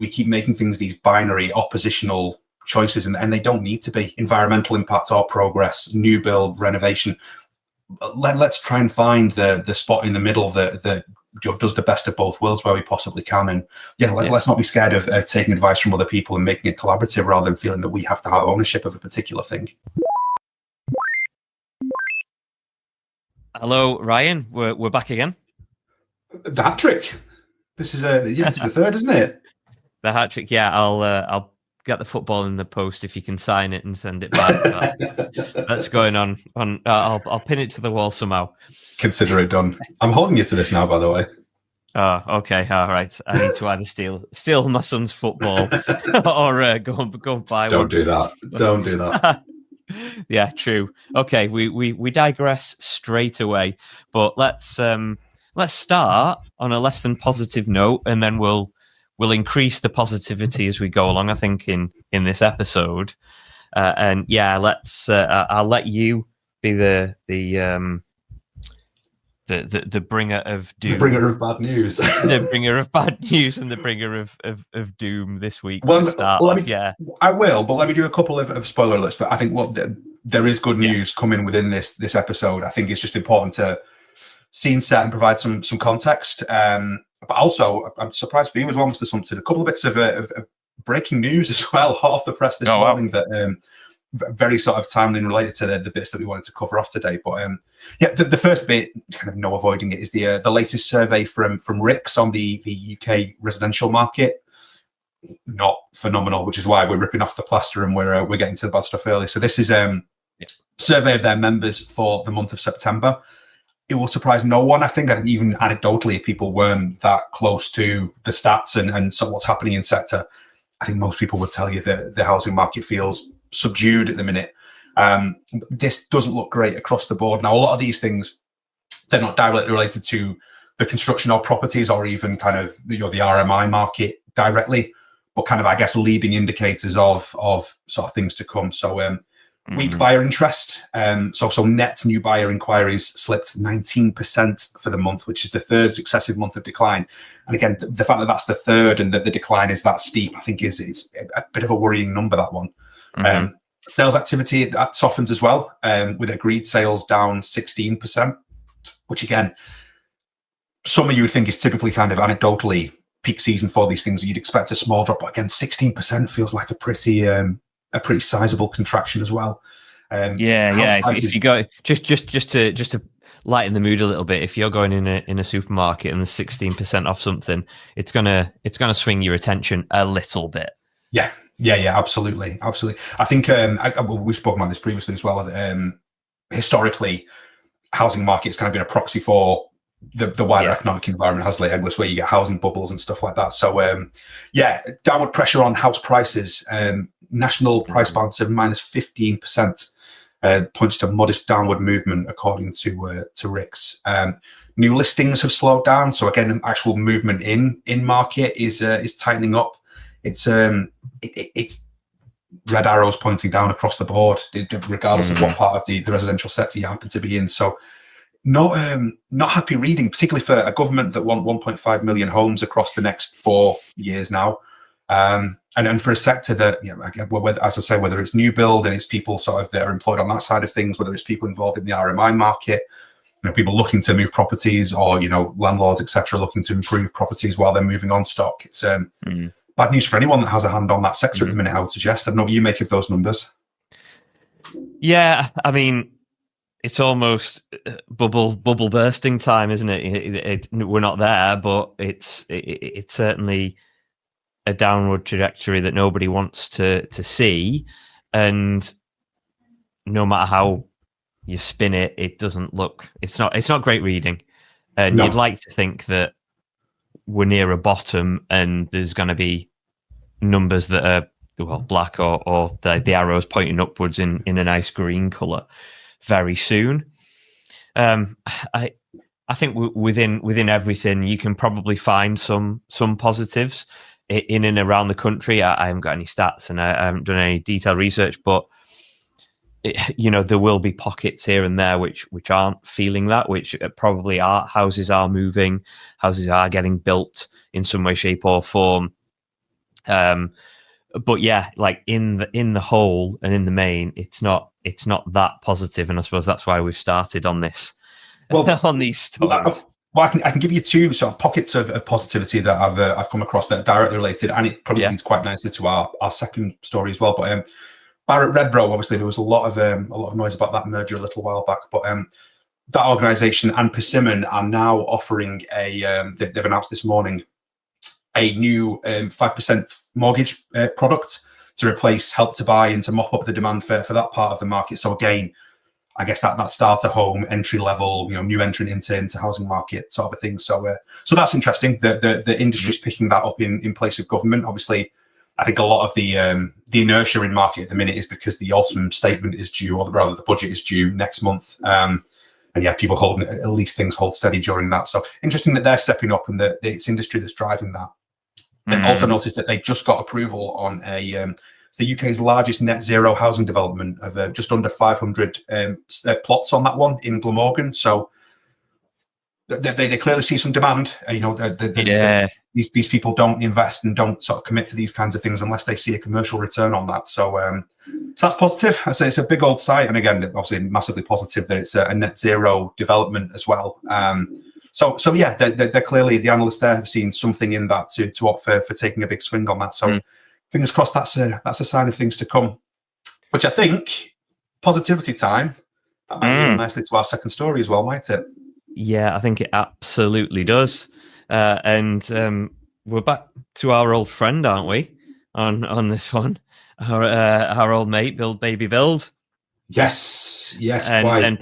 we keep making things these binary oppositional choices, and they don't need to be. Environmental impact or progress, new build, renovation. Let's try and find the spot in the middle that does the best of both worlds where we possibly can. And let's not be scared of taking advice from other people and making it collaborative rather than feeling that we have to have ownership of a particular thing. Hello, Ryan. We're back again. The hat trick. This is this is the third, isn't it? The hat trick. Yeah, I'll get the football in the post if you can sign it and send it back. That's going on. I'll pin it to the wall somehow. Consider it done. I'm holding you to this now, by the way. Oh, okay. All right. I need to either steal my son's football or go and buy one. Don't do that. Don't do that. Yeah, true. Okay, we digress straight away, but let's start on a less than positive note, and then we'll increase the positivity as we go along, I think, in this episode. And yeah, I'll let you be the bringer of doom. The bringer of bad news. The bringer of bad news and the bringer of doom this week. Well, yeah. I will, but let me do a couple of spoiler alerts. But I think there is good news coming within this episode. I think it's just important to scene set and provide some context. But also, I'm surprised viewers were almost assumpted a couple of bits of breaking news as well, hot off the press this morning. Wow. That very sort of timely and related to the bits that we wanted to cover off today. But the first bit, kind of no avoiding it, is the latest survey from RICS on the UK residential market. Not phenomenal, which is why we're ripping off the plaster and we're getting to the bad stuff early. So this is a survey of their members for the month of September. It will surprise no one, I think, and even anecdotally, if people weren't that close to the stats and so what's happening in sector, I think most people would tell you that the housing market feels subdued at the minute. This doesn't look great across the board. Now, a lot of these things, they're not directly related to the construction of properties or even kind of the RMI market directly, but kind of, I guess, leading indicators of sort of things to come. So weak buyer interest. So net new buyer inquiries slipped 19% for the month, which is the third successive month of decline. And again, the fact that that's the third and that the decline is that steep, I think it's a bit of a worrying number, that one. Sales activity, that softens as well, with agreed sales down 16%, which again, some of you would think is typically kind of anecdotally peak season for these things. You'd expect a small drop, but again, 16% feels like a pretty sizable contraction as well. If you go just to lighten the mood a little bit, if you're going in a supermarket and there's 16% off something, it's gonna swing your attention a little bit. Yeah, absolutely. I think we've spoken about this previously as well. Historically, housing market's kind of been a proxy for the wider economic environment, has laid Edwards, where you get housing bubbles and stuff like that. So downward pressure on house prices. National price balance of minus 15% points to modest downward movement, according to RICS. New listings have slowed down. So again, actual movement in market is tightening up. It's red arrows pointing down across the board, regardless of what part of the residential sector you happen to be in. So not happy reading, particularly for a government that want 1.5 million homes across the next 4 years now. And for a sector that, as I say, whether it's new build and it's people sort of that are employed on that side of things, whether it's people involved in the RMI market, people looking to move properties, or landlords, etc., looking to improve properties while they're moving on stock. It's bad news for anyone that has a hand on that sector at the minute, I would suggest. I don't know what you make of those numbers. Yeah, I mean, it's almost bubble bursting time, isn't it? We're not there, but it's certainly a downward trajectory that nobody wants to see. And no matter how you spin it, it doesn't look. It's not great reading. And You'd like to think that we're near a bottom and there's going to be numbers that are black or the arrows pointing upwards in a nice green color very soon. I think within everything you can probably find some positives in and around the country. I haven't got any stats and I haven't done any detailed research, but there will be pockets here and there which aren't feeling that, which probably are. Houses are moving, houses are getting built in some way, shape or form. But yeah, like in the whole and in the main, it's not that positive, and I suppose that's why we've started on this on these stories. Well, I can give you two sort of pockets of positivity that I've come across that are directly related, and it probably leads quite nicely to our second story as well. But Barrett Redrow, obviously, there was a lot of noise about that merger a little while back, but that organisation and Persimmon are now offering they've announced this morning a new 5% mortgage product to replace Help to Buy and to mop up the demand for that part of the market. So again, I guess that starter home, entry level, new entrant into housing market sort of a thing. So that's interesting. The industry's picking that up in place of government. Obviously, I think a lot of the inertia in market at the minute is because the autumn statement is due, or rather the budget is due next month. And yeah, people holding at least things hold steady during that. So interesting that they're stepping up and that it's industry that's driving that. And also noticed that they just got approval on the UK's largest net zero housing development of just under 500 plots on that one in Glamorgan. So they clearly see some demand. These people don't invest and don't sort of commit to these kinds of things unless they see a commercial return on that. So that's positive. I say it's a big old site, and again, obviously massively positive that it's a net zero development as well. So yeah, they're clearly, the analysts there have seen something in that to opt for taking a big swing on that. So fingers crossed that's a sign of things to come, which I think, positivity time, that might lead nicely to our second story as well, might it? Yeah, I think it absolutely does. And we're back to our old friend, aren't we, on this one? Our old mate, Build Baby Build. Yes. And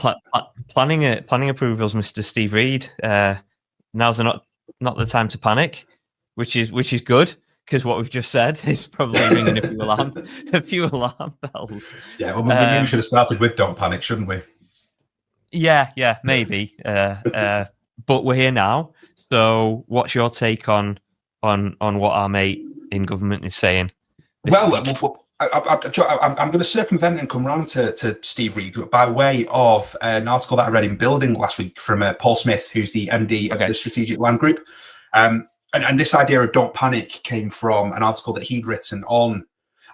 planning approvals, Mr. Steve Reed. Now's not the time to panic, which is good, because what we've just said is probably ringing a few alarm bells. Yeah, well, maybe we should have started with "Don't Panic," shouldn't we? Yeah, maybe. But we're here now. So, what's your take on what our mate in government is saying? Well, I'm going to circumvent and come round to Steve Reed by way of an article that I read in Building last week from Paul Smith, who's the MD of the Strategic Land Group. And this idea of "don't panic" came from an article that he'd written on,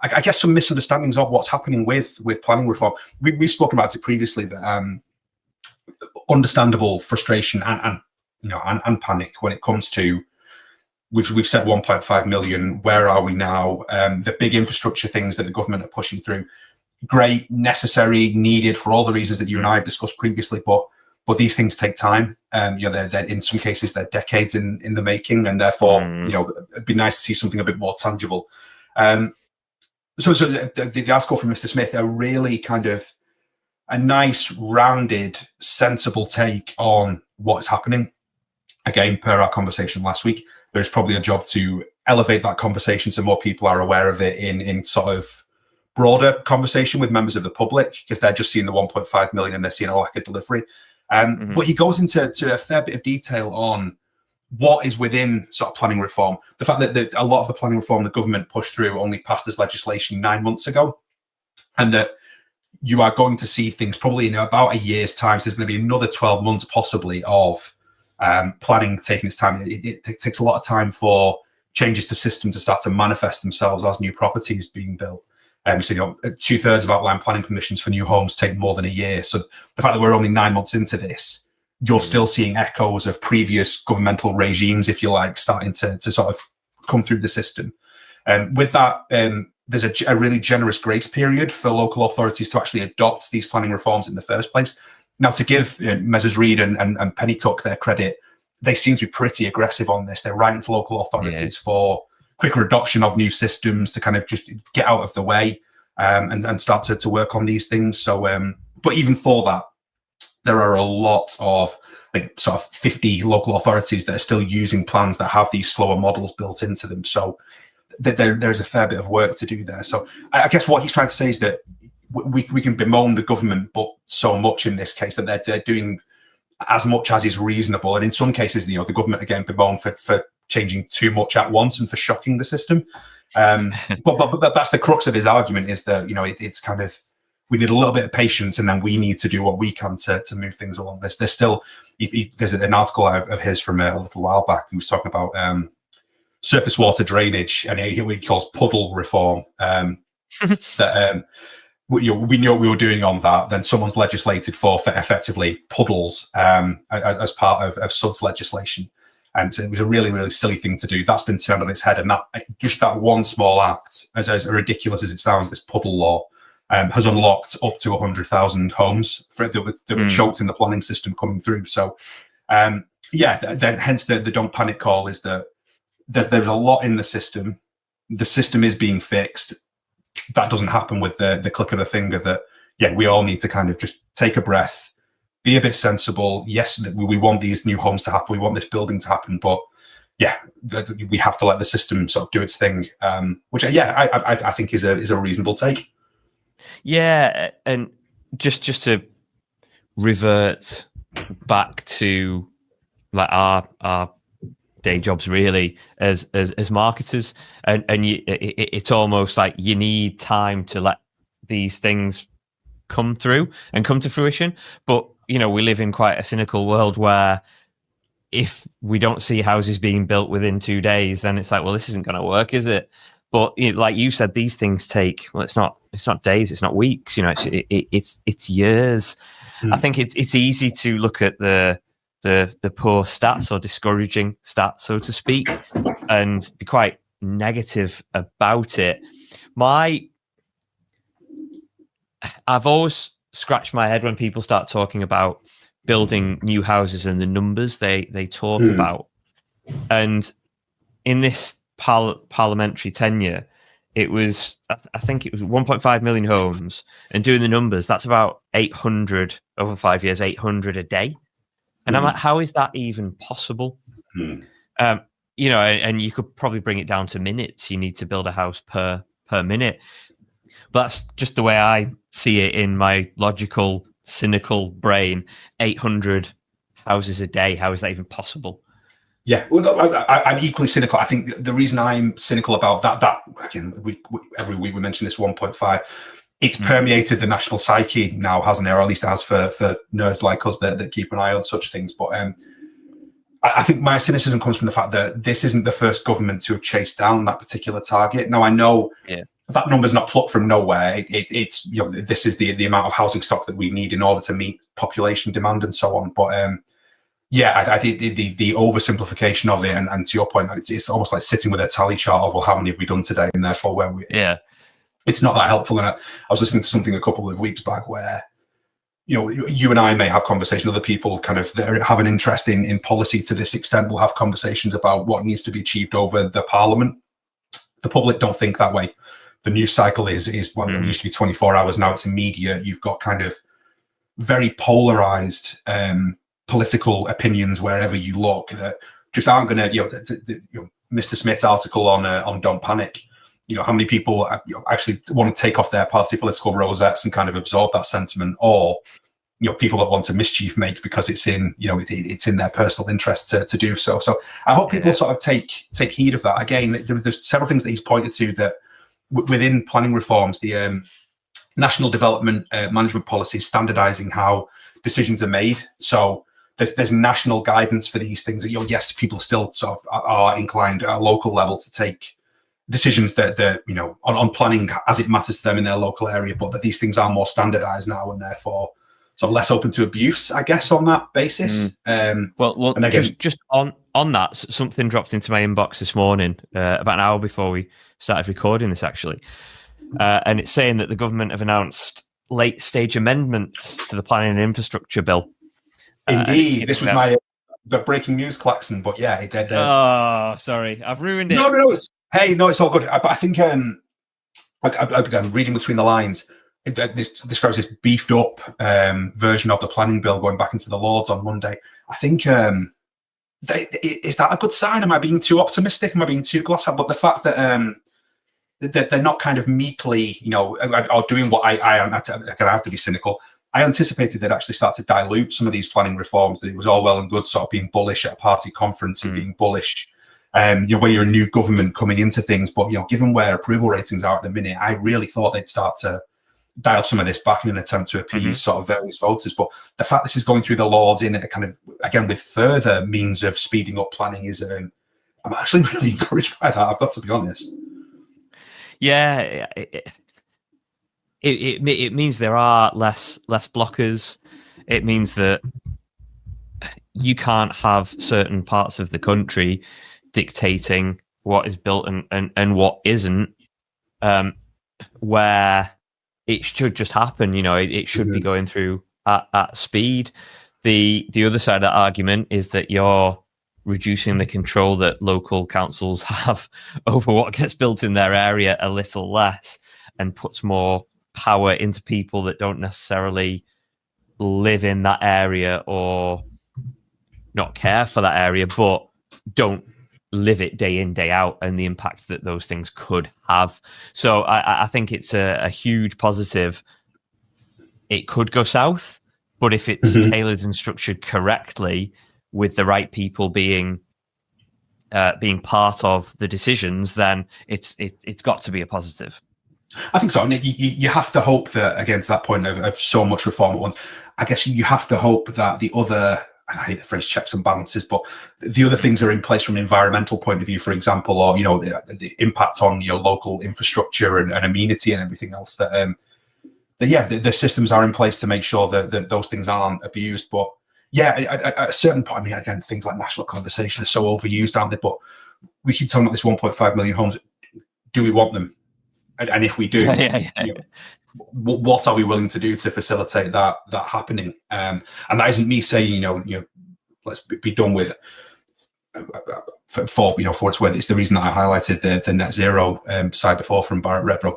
I guess, some misunderstandings of what's happening with planning reform. We've spoken about it previously, that understandable frustration and panic when it comes to, we've said 1.5 million. Where are we now? The big infrastructure things that the government are pushing through, great, necessary, needed for all the reasons that you and I have discussed previously. But these things take time. They're in some cases they're decades in the making, and therefore it'd be nice to see something a bit more tangible. So the article from Mr. Smith, a really kind of a nice, rounded, sensible take on what's happening. Again, per our conversation last week, there's probably a job to elevate that conversation so more people are aware of it in sort of broader conversation with members of the public, because they're just seeing the 1.5 million and they're seeing a lack of delivery. But he goes into a fair bit of detail on what is within sort of planning reform. The fact that a lot of the planning reform the government pushed through only passed as legislation 9 months ago, and that you are going to see things probably in about a year's time. So there's going to be another 12 months possibly of planning taking its time. It takes a lot of time for changes to systems to start to manifest themselves as new properties being built. So 2/3 of outline planning permissions for new homes take more than a year. So the fact that we're only 9 months into this, you're still seeing echoes of previous governmental regimes, if you like, starting to sort of come through the system. With that, there's a really generous grace period for local authorities to actually adopt these planning reforms in the first place. Now, to give Messrs. Reed and Pennycook their credit, they seem to be pretty aggressive on this. They're writing to local authorities for quicker adoption of new systems to kind of just get out of the way and start to work on these things. So, but even for that, there are a lot of sort of 50 local authorities that are still using plans that have these slower models built into them. So there's a fair bit of work to do there. So I guess what he's trying to say is that we can bemoan the government, but so much in this case that they're doing as much as is reasonable. And in some cases, the government again bemoan for changing too much at once and for shocking the system. But that's the crux of his argument, is that it's kind of, we need a little bit of patience, and then we need to do what we can to move things along. There's an article of his from a little while back. He was talking about surface water drainage, and what he calls puddle reform. We knew what we were doing on that. Then someone's legislated for effectively puddles as part of SUD's legislation. And it was a really, really silly thing to do. That's been turned on its head. And that just that one small act, as ridiculous as it sounds, this puddle law, has unlocked up to 100,000 homes that were choked in the planning system coming through. So, then hence the don't panic call is that there's a lot in the system. The system is being fixed. That doesn't happen with the click of a finger. That we all need to kind of just take a breath, be a bit sensible. Yes, we want these new homes to happen. We want this building to happen, but we have to let the system sort of do its thing. Which I think is a reasonable take. Yeah, and just to revert back to like our day jobs really as marketers, and it's almost like you need time to let these things come through and come to fruition. But we live in quite a cynical world where if we don't see houses being built within 2 days, then it's like, well, this isn't going to work, is it? But like you said, these things take, well, it's not days, it's not weeks, it's years. I think it's easy to look at the poor stats or discouraging stats, so to speak, and be quite negative about it. I've always scratched my head when people start talking about building new houses and the numbers they talk about. And in this parliamentary tenure, it was, I think it was 1.5 million homes, and doing the numbers, that's about 800 over 5 years, 800 a day. And I'm like, how is that even possible? And you could probably bring it down to minutes. You need to build a house per minute. But that's just the way I see it in my logical, cynical brain. 800 houses a day. How is that even possible? Yeah, well, I'm equally cynical. I think the reason I'm cynical about that again, every week we mention this 1.5. It's permeated the national psyche now, hasn't it? Or at least it has for nerds like us that keep an eye on such things. But I think my cynicism comes from the fact that this isn't the first government to have chased down that particular target. Now, I know that number's not plucked from nowhere. It's this is the amount of housing stock that we need in order to meet population demand and so on. But I think the oversimplification of it, and to your point, it's almost like sitting with a tally chart of, well, how many have we done today, and therefore where we it's not that helpful. And I was listening to something a couple of weeks back where, you and I may have conversations, other people kind of that have an interest in policy to this extent will have conversations about what needs to be achieved over the parliament. The public don't think that way. The news cycle is it used to be 24 hours, now it's immediate. You've got kind of very polarized political opinions wherever you look that just aren't going to, Mr. Smith's article on Don't Panic, how many people actually want to take off their party political rosettes and kind of absorb that sentiment, or people that want to mischief make because it's in it's in their personal interest to do so. So I hope people sort of take heed of that. Again, there's several things that he's pointed to that within planning reforms, the national development management policy standardizing how decisions are made. So there's national guidance for these things. Yes, people still sort of are inclined at a local level to take decisions that on planning as it matters to them in their local area, but that these things are more standardized now and therefore sort of less open to abuse, I guess, on that basis. Well, and again, just on that, something dropped into my inbox this morning, about an hour before we started recording this, actually, and it's saying that the government have announced late stage amendments to the planning and infrastructure bill. Indeed, this was the breaking news klaxon, but yeah, it did. Oh, sorry, I've ruined it. No, it's all good. But I think I'm reading between the lines. This describes this beefed up version of the planning bill going back into the Lords on Monday. I think is that a good sign? Am I being too optimistic? Am I being too glass-eyed? But the fact that they're not kind of meekly, or doing what I have to be cynical. I anticipated they'd actually start to dilute some of these planning reforms. That it was all well and good, sort of being bullish at a party conference and being bullish. When you're a new government coming into things, but given where approval ratings are at the minute, I really thought they'd start to dial some of this back in an attempt to appease sort of various voters. But the fact this is going through the Lords in a kind of, again, with further means of speeding up planning is I'm actually really encouraged by that. I've got to be honest. Yeah, it means there are less blockers. It means that you can't have certain parts of the country dictating what is built and what isn't, where it should just happen. It should be going through at speed. The other side of that argument is that you're reducing the control that local councils have over what gets built in their area a little less, and puts more power into people that don't necessarily live in that area or not care for that area, but don't live it day in, day out, and the impact that those things could have. So I think it's a huge positive. It could go south, but if it's tailored and structured correctly, with the right people being part of the decisions, then it's got to be a positive. I think so. I mean, you have to hope that, again, to that point of so much reform at once, I guess you have to hope that the other, and I hate the phrase checks and balances, but the other things are in place from an environmental point of view, for example, or, the impact on, local infrastructure and amenity and everything else that the systems are in place to make sure that those things aren't abused. But yeah, at a certain point, I mean, again, things like national conversation are so overused, aren't they? But we keep talking about this 1.5 million homes. Do we want them? And if we do, what are we willing to do to facilitate that happening? And that isn't me saying, let's be done with. For what it's worth, it's the reason that I highlighted the net zero side before from Barrett Redrow.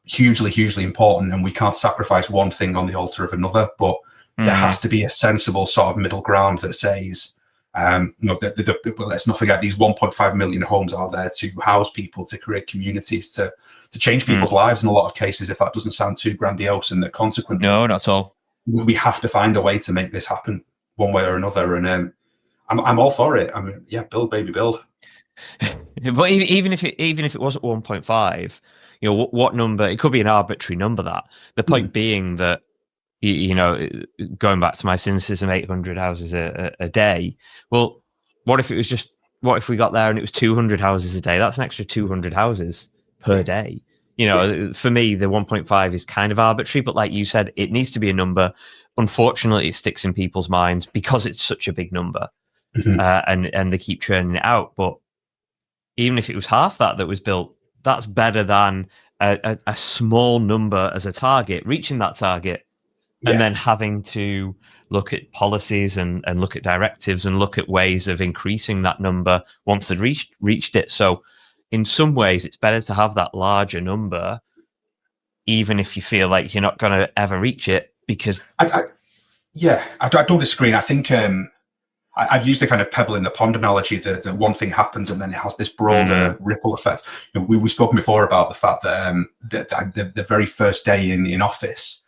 Hugely important, and we can't sacrifice one thing on the altar of another. But there has to be a sensible sort of middle ground that says, let's not forget these 1.5 million homes are there to house people, to create communities, to change people's lives in a lot of cases, if that doesn't sound too grandiose. And that consequently, no, not at all. We have to find a way to make this happen one way or another. And I'm all for it. I mean, yeah, build, baby, build. But even if it was at 1.5, what number? It could be an arbitrary number. That the point being that, going back to my cynicism, 800 houses a day. Well, what if we got there and it was 200 houses a day? That's an extra 200 houses per day. For me, the 1.5 is kind of arbitrary, but like you said, it needs to be a number. Unfortunately, it sticks in people's minds because it's such a big number, and they keep churning it out. But even if it was half that was built, that's better than a small number as a target, reaching that target, and then having to look at policies and look at directives and look at ways of increasing that number once they'd reached it. So in some ways, it's better to have that larger number, even if you feel like you're not going to ever reach it, because... I don't disagree. I think I've used the kind of pebble in the pond analogy that one thing happens and then it has this broader ripple effect. We've spoken before about the fact that the very first day in office,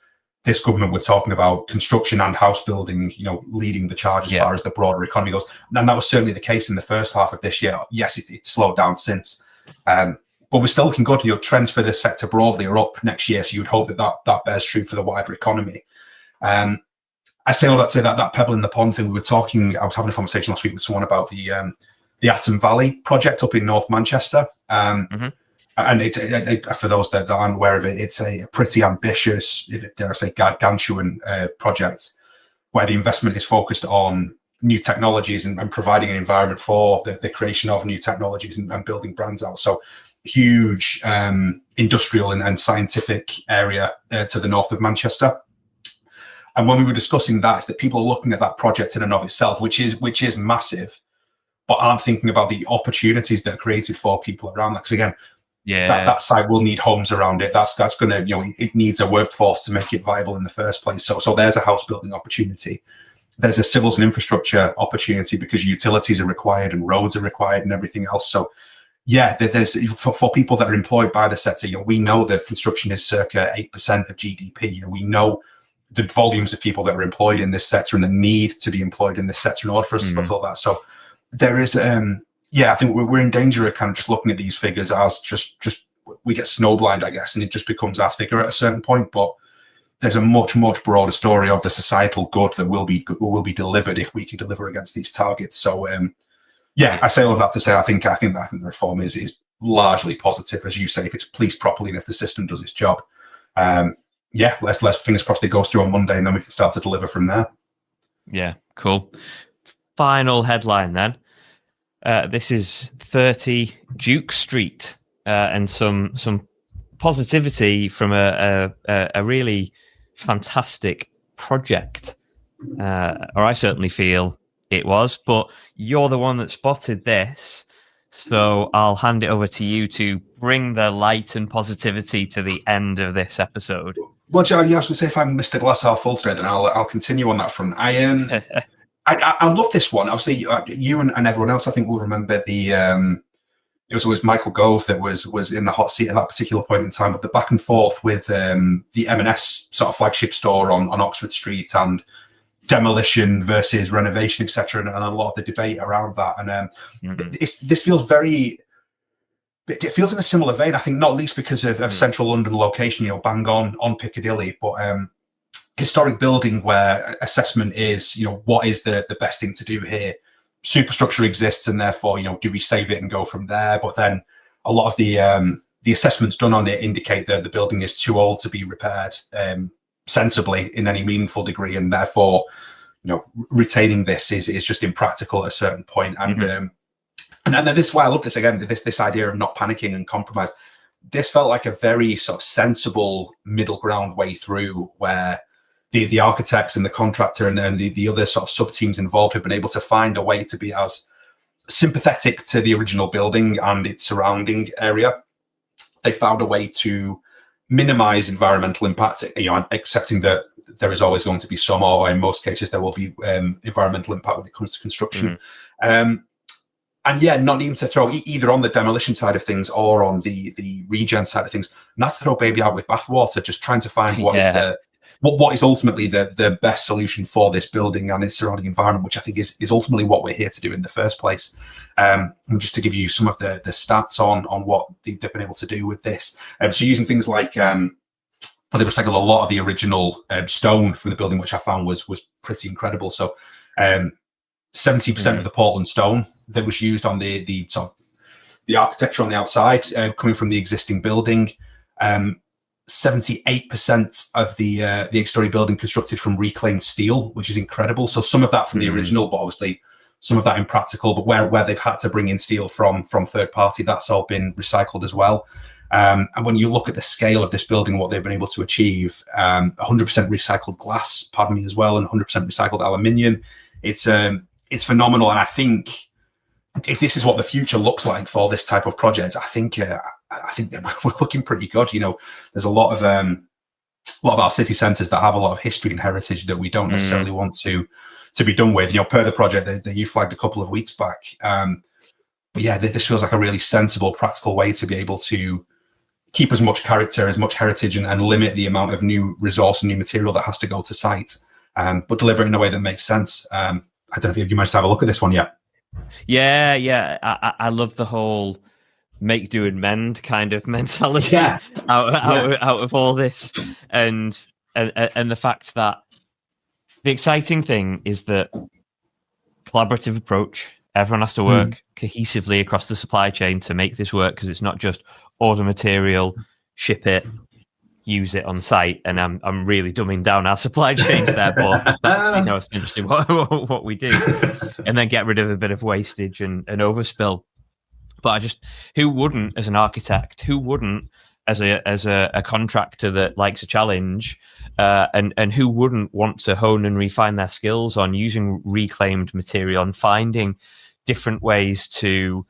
this government were talking about construction and house building, leading the charge as far as the broader economy goes. And that was certainly the case in the first half of this year. Yes, it slowed down since. But we're still looking good. Trends for this sector broadly are up next year. So you would hope that bears true for the wider economy. I say all that to say that pebble in the pond thing, I was having a conversation last week with someone about the Atom Valley project up in North Manchester. And for those that aren't aware of it, it's a pretty ambitious, dare I say, gargantuan project where the investment is focused on new technologies and providing an environment for the creation of new technologies and building brands out. So huge industrial and scientific area to the north of Manchester. And when we were discussing that people are looking at that project in and of itself, which is massive, but aren't thinking about the opportunities that are created for people around that. Because again, that site will need homes around it. That's going to, it needs a workforce to make it viable in the first place. So there's a house building opportunity. There's a civils and infrastructure opportunity because utilities are required and roads are required and everything else. So yeah, there's for people that are employed by the sector, we know that construction is circa 8% of GDP. We know the volumes of people that are employed in this sector and the need to be employed in this sector in order for us to fulfill that. So there is, I think we're in danger of kind of just looking at these figures as just we get snowblind, I guess, and it just becomes our figure at a certain point. But there's a much broader story of the societal good that will be delivered if we can deliver against these targets. So Yeah, I say all of that to say I think the reform is largely positive, as you say, if it's policed properly and if the system does its job. Yeah, let's fingers crossed it goes through on Monday, and then we can start to deliver from there. Yeah, cool. Final headline then. This is 30 Duke Street, and some positivity from a really fantastic project, or I certainly feel it was. But you're the one that spotted this, so I'll hand it over to you to bring the light and positivity to the end of this episode. Well, Joe, you have to say if I'm Mr. Glass half full thread, then I'll continue on that front. I love this one. Obviously, you and everyone else, I think, will remember the. It was always Michael Gove that was in the hot seat at that particular point in time. But the back and forth with the M&S sort of flagship store on Oxford Street and demolition versus renovation, etc., and a lot of the debate around that. And this feels very. It feels in a similar vein, I think, not least because of central London location, bang on Piccadilly, but historic building where assessment is, what is the best thing to do here? Superstructure exists, and therefore, do we save it and go from there? But then a lot of the assessments done on it indicate that the building is too old to be repaired sensibly in any meaningful degree, and therefore, retaining this is just impractical at a certain point. And this is why I love this again. This idea of not panicking and compromise. This felt like a very sort of sensible middle ground way through, where the architects and the contractor and the other sort of sub teams involved have been able to find a way to be as sympathetic to the original building and its surrounding area. They found a way to minimize environmental impact, accepting that there is always going to be some, or in most cases there will be environmental impact when it comes to construction. And yeah, not even to throw either on the demolition side of things or on the regen side of things, not to throw baby out with bathwater, just trying to find what is ultimately the best solution for this building and its surrounding environment, which I think is ultimately what we're here to do in the first place. And just to give you some of the stats on what they've been able to do with this. So using things like, they recycled a lot of the original stone from the building, which I found was pretty incredible. So 70% of the Portland stone that was used on the sort of the architecture on the outside, coming from the existing building. 78% of the 8-story building constructed from reclaimed steel, which is incredible. So some of that from the original, but obviously some of that impractical. But where they've had to bring in steel from third party, that's all been recycled as well. And when you look at the scale of this building, what they've been able to achieve, 100% recycled glass, as well, and 100% recycled aluminium. It's phenomenal, and I think if this is what the future looks like for this type of project, I think we're looking pretty good. There's a lot of our city centres that have a lot of history and heritage that we don't necessarily want to be done with. Per the project that you flagged a couple of weeks back. But yeah, this feels like a really sensible, practical way to be able to keep as much character, as much heritage, and limit the amount of new resource and new material that has to go to site, but deliver it in a way that makes sense. I don't know if you managed to have a look at this one yet. Yeah. I love the whole make, do, and mend kind of mentality out of all this, and the fact that the exciting thing is that collaborative approach. Everyone has to work cohesively across the supply chain to make this work, because it's not just order material, ship it, use it on site. And I'm really dumbing down our supply chains there, but that's essentially what we do, and then get rid of a bit of wastage and overspill. But who wouldn't, as an architect, who wouldn't as a contractor that likes a challenge, and who wouldn't want to hone and refine their skills on using reclaimed material and finding different ways to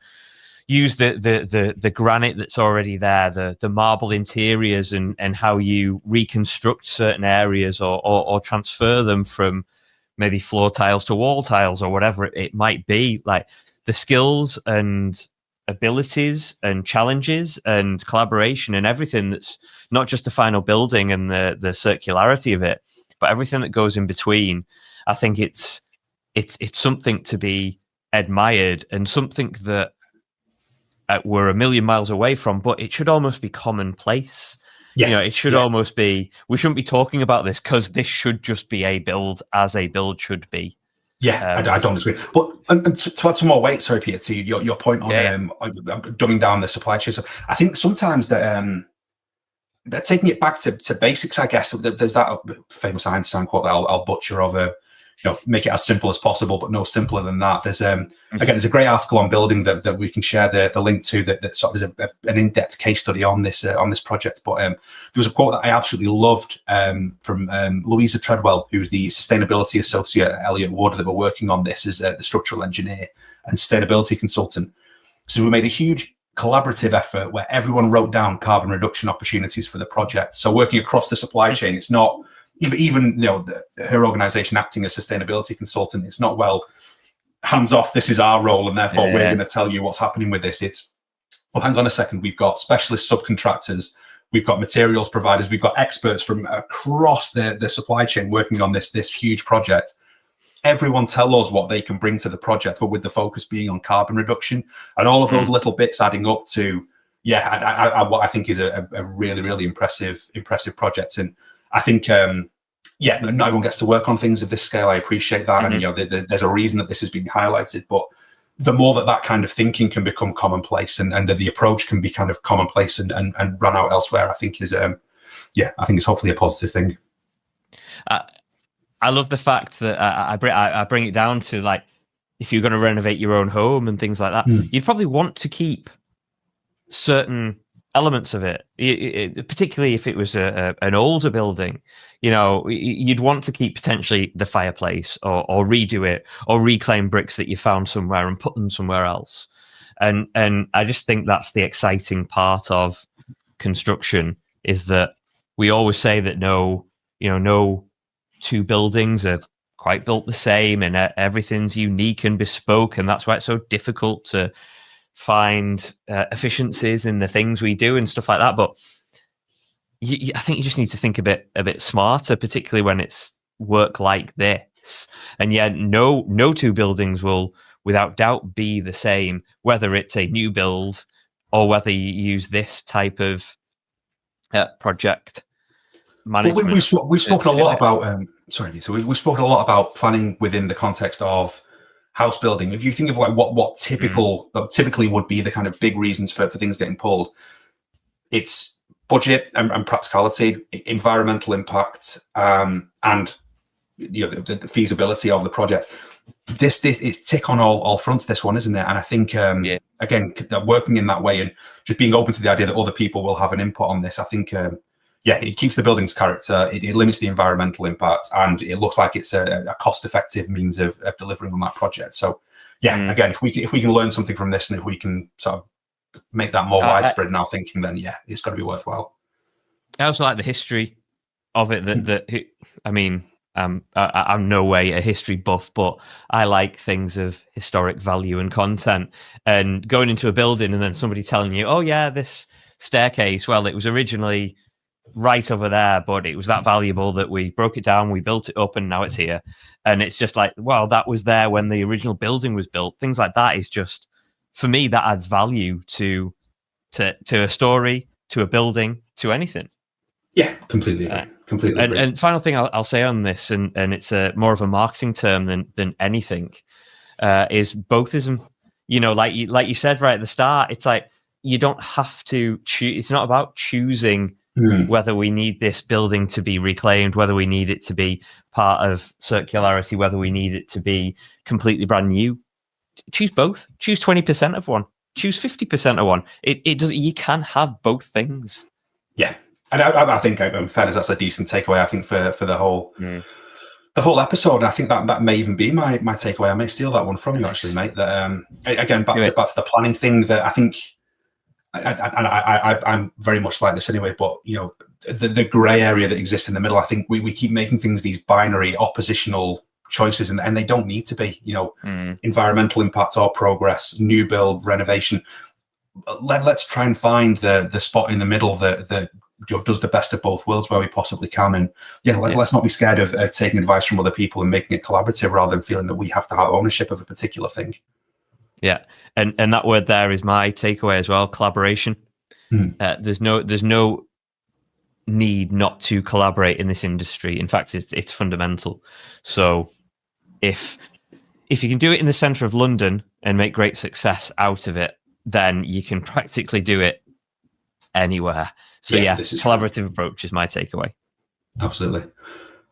use the granite that's already there, the marble interiors, and how you reconstruct certain areas or transfer them from maybe floor tiles to wall tiles or whatever it might be. Like the skills and abilities and challenges and collaboration and everything that's not just the final building and the circularity of it, but everything that goes in between. I think it's something to be admired, and something that we're a million miles away from, but it should almost be commonplace. It should almost be, we shouldn't be talking about this because this should just be a build as a build should be. Yeah, I don't disagree. But and to add some more weight, sorry, Peter, to your point on dumbing down the supply chain. So I think sometimes that they're taking it back to basics, I guess. There's that famous Einstein quote that I'll butcher of make it as simple as possible, but no simpler than that. There's again, there's a great article on building that we can share the link to that sort of is an in-depth case study on this project. But there was a quote that I absolutely loved from Louisa Treadwell, who's the sustainability associate at Elliott Wood that were working on this as the structural engineer and sustainability consultant. So we made a huge collaborative effort where everyone wrote down carbon reduction opportunities for the project. So working across the supply chain, it's not even her organization acting as sustainability consultant. It's not, well, hands off, this is our role and therefore we're going to tell you what's happening with this. It's, well, hang on a second, we've got specialist subcontractors, we've got materials providers, we've got experts from across the supply chain working on this huge project. Everyone tell us what they can bring to the project, but with the focus being on carbon reduction, and all of those little bits adding up to, what I think is a really, really impressive project. And I think, not everyone gets to work on things of this scale. I appreciate that. And, there's a reason that this is being highlighted, but the more that kind of thinking can become commonplace and that the approach can be kind of commonplace and run out elsewhere, I think is, I think it's hopefully a positive thing. I love the fact that I bring it down to, like, if you're going to renovate your own home and things like that, you'd probably want to keep certain elements of it, particularly if it was an older building. You'd want to keep potentially the fireplace or redo it or reclaim bricks that you found somewhere and put them somewhere else. And I just think that's the exciting part of construction, is that we always say that no two buildings are quite built the same and everything's unique and bespoke, and that's why it's so difficult to find efficiencies in the things we do and stuff like that. But I think you just need to think a bit smarter, particularly when it's work like this. And no two buildings will without doubt be the same, whether it's a new build or whether you use this type of project management. We've spoken a lot about we've spoken a lot about planning within the context of house building. If you think of like what typically would be the kind of big reasons for things getting pulled, it's budget and practicality, environmental impact, and the feasibility of the project. This is tick on all fronts, this one, isn't it? And I think again, working in that way and just being open to the idea that other people will have an input on this, I think it keeps the building's character, it limits the environmental impact, and it looks like it's a cost-effective means of delivering on that project. So again, if we can learn something from this, and if we can sort of make that more widespread in our thinking, then it's got to be worthwhile. I also like the history of it. I'm no way a history buff, but I like things of historic value and content. And going into a building and then somebody telling you, oh yeah, this staircase, well, it was originally right over there, but it was that valuable that we broke it down, we built it up, and now it's here. And it's just like, well, that was there when the original building was built. Things like that is just, for me, that adds value to a story, to a building, to anything. Yeah, completely agree. Completely agree. And final thing I'll say on this, and it's more of a marketing term than anything, is bothism. Like you said right at the start, it's like you don't have to choose. It's not about choosing whether we need this building to be reclaimed, whether we need it to be part of circularity, whether we need it to be completely brand new. Choose both. Choose 20% of one. Choose 50% of one. It does. You can have both things. Yeah. And I think, in fairness, that's a decent takeaway, I think, for the whole episode. And I think that may even be my takeaway. I may steal that one from you, actually, mate. That again, back to the planning thing, that I think, I'm very much like this anyway, but the grey area that exists in the middle, I think we keep making things these binary oppositional choices, and they don't need to be. Environmental impact or progress, new build, renovation. Let's try and find the spot in the middle that does the best of both worlds where we possibly can. And let's not be scared of taking advice from other people and making it collaborative, rather than feeling that we have to have ownership of a particular thing. Yeah, and that word there is my takeaway as well: collaboration. There's no need not to collaborate in this industry. In fact, it's fundamental. So if if you can do it in the centre of London and make great success out of it, then you can practically do it anywhere. So this is collaborative approach is my takeaway. Absolutely.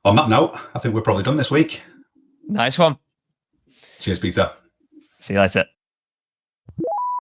On that note, I think we're probably done this week. Nice one. Cheers, Peter. See you later.